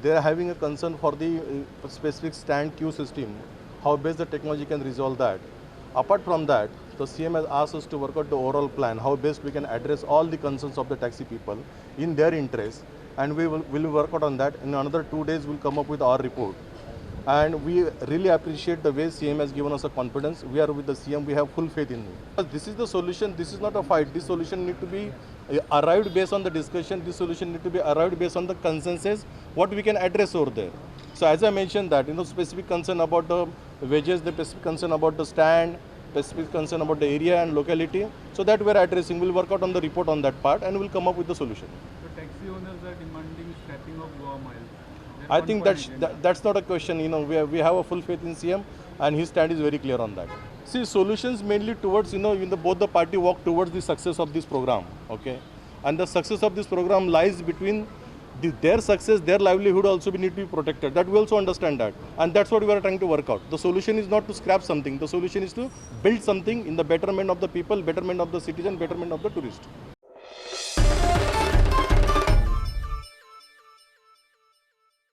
they are having a concern for the specific stand queue system, how best the technology can resolve that. Apart from that, the CM has asked us to work out the overall plan, how best we can address all the concerns of the taxi people in their interest, and we will work out on that. In another 2 days, we'll come up with our report. And we really appreciate the way CM has given us a confidence. We are with the CM, we have full faith in him. This is the solution, this is not a fight. This solution need to be arrived based on the discussion, this solution need to be arrived based on the consensus, what we can address over there. So as I mentioned that, specific concern about the wages, the specific concern about the stand, specific concern about the area and locality. So that we are addressing, we'll work out on the report on that part and we'll come up with the solution. The taxi owners are demanding scrapping of GoaMiles. I think that's not a question. We have a full faith in CM, and his stand is very clear on that. See, solutions mainly towards both the party walk towards the success of this program. Okay, and the success of this program lies between their success, their livelihood also need to be protected. That we also understand that, and that's what we are trying to work out. The solution is not to scrap something. The solution is to build something in the betterment of the people, betterment of the citizen, betterment of the tourist.